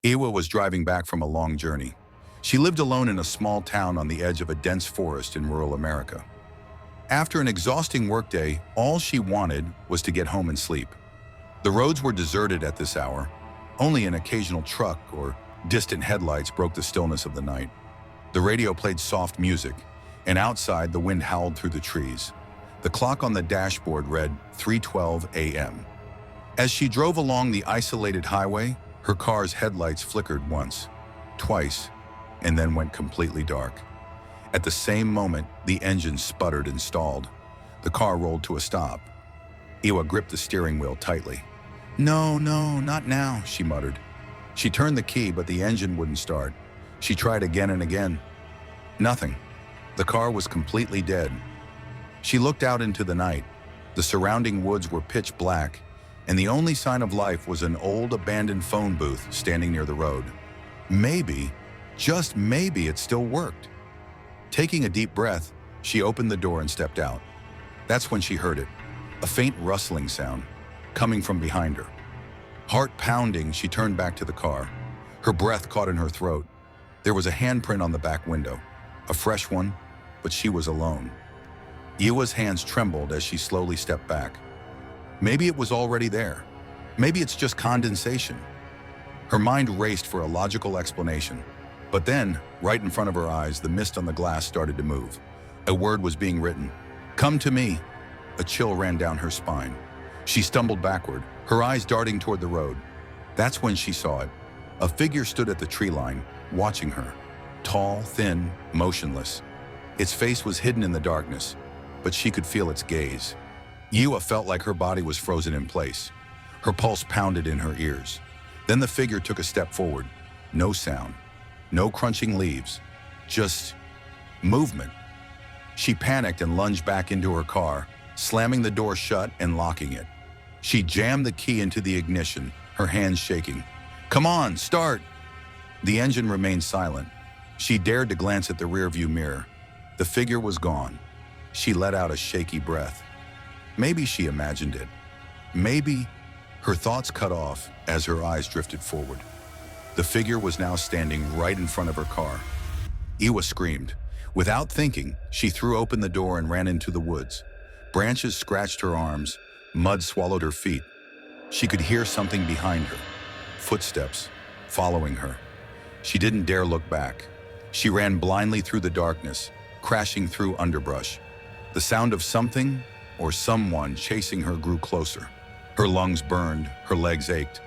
Iwa was driving back from a long journey. She lived alone in a small town on the edge of a dense forest in rural America. After an exhausting workday, all she wanted was to get home and sleep. The roads were deserted at this hour. Only an occasional truck or distant headlights broke the stillness of the night. The radio played soft music, and outside the wind howled through the trees. The clock on the dashboard read 3:12 a.m. As she drove along the isolated highway, her car's headlights flickered once, twice, and then went completely dark. At the same moment, the engine sputtered and stalled. The car rolled to a stop. Iwa gripped the steering wheel tightly. "No, no, not now," she muttered. She turned the key, but the engine wouldn't start. She tried again and again. Nothing. The car was completely dead. She looked out into the night. The surrounding woods were pitch black, and the only sign of life was an old abandoned phone booth standing near the road. Maybe, just maybe, it still worked. Taking a deep breath, she opened the door and stepped out. That's when she heard it, a faint rustling sound, coming from behind her. Heart pounding, she turned back to the car. Her breath caught in her throat. There was a handprint on the back window, a fresh one, but she was alone. Iwa's hands trembled as she slowly stepped back. Maybe it was already there. Maybe it's just condensation. Her mind raced for a logical explanation. But then, right in front of her eyes, the mist on the glass started to move. A word was being written. "Come to me." A chill ran down her spine. She stumbled backward, her eyes darting toward the road. That's when she saw it. A figure stood at the tree line, watching her. Tall, thin, motionless. Its face was hidden in the darkness, but she could feel its gaze. Iwa felt like her body was frozen in place. Her pulse pounded in her ears. Then the figure took a step forward. No sound, no crunching leaves, just movement. She panicked and lunged back into her car, slamming the door shut and locking it. She jammed the key into the ignition, her hands shaking. "Come on, start!" The engine remained silent. She dared to glance at the rearview mirror. The figure was gone. She let out a shaky breath. Maybe she imagined it. Maybe. Her thoughts cut off as her eyes drifted forward. The figure was now standing right in front of her car. Iwa screamed. Without thinking, she threw open the door and ran into the woods. Branches scratched her arms. Mud swallowed her feet. She could hear something behind her. Footsteps, following her. She didn't dare look back. She ran blindly through the darkness, crashing through underbrush. The sound of something or someone chasing her grew closer. Her lungs burned, her legs ached,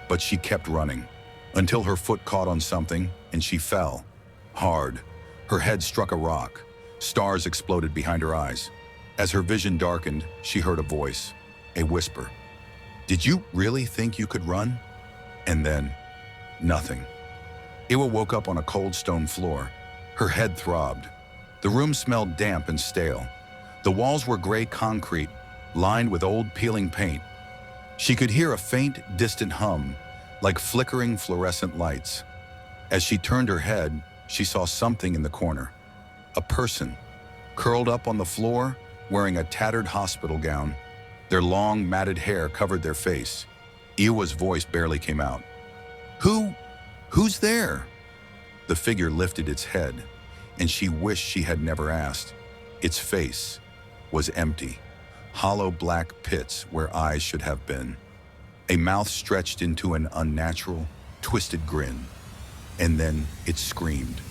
but she kept running until her foot caught on something and she fell, hard. Her head struck a rock. Stars exploded behind her eyes. As her vision darkened, she heard a voice, a whisper. "Did you really think you could run?" And then, nothing. Iwa woke up on a cold stone floor. Her head throbbed. The room smelled damp and stale. The walls were gray concrete, lined with old peeling paint. She could hear a faint, distant hum, like flickering fluorescent lights. As she turned her head, she saw something in the corner. A person, curled up on the floor, wearing a tattered hospital gown. Their long, matted hair covered their face. Iwa's voice barely came out. Who's there?" The figure lifted its head, and she wished she had never asked. Its face was empty, hollow black pits where eyes should have been. A mouth stretched into an unnatural, twisted grin. And then it screamed.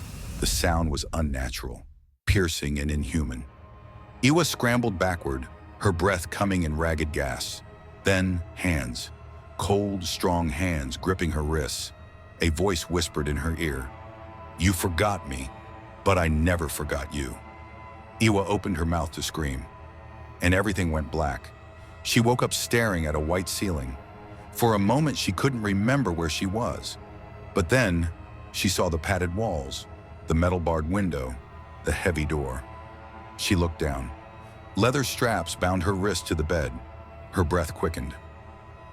The sound was unnatural, piercing and inhuman. Iwa scrambled backward, her breath coming in ragged gasps. Then hands, cold, strong hands gripping her wrists. A voice whispered in her ear, "You forgot me, but I never forgot you." Iwa opened her mouth to scream, and everything went black. She woke up staring at a white ceiling. For a moment, she couldn't remember where she was. But then, she saw the padded walls, the metal-barred window, the heavy door. She looked down. Leather straps bound her wrist to the bed. Her breath quickened.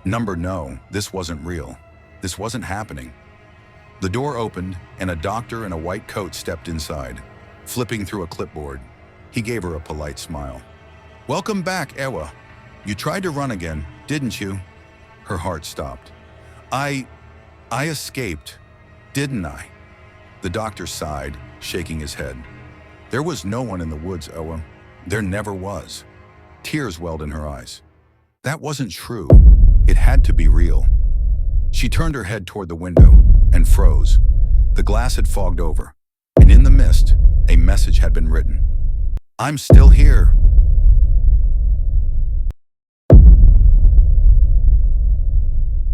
No, this wasn't real. This wasn't happening. The door opened, and a doctor in a white coat stepped inside, flipping through a clipboard. He gave her a polite smile. "Welcome back, Iwa. You tried to run again, didn't you?" Her heart stopped. I escaped," Didn't I? The doctor sighed, shaking his head. There was no one in the woods, Oa. There never was. Tears welled in her eyes. That wasn't true. It had to be real. She turned her head toward the window and froze. The glass had fogged over, and in the mist, a message had been written. I'm still here.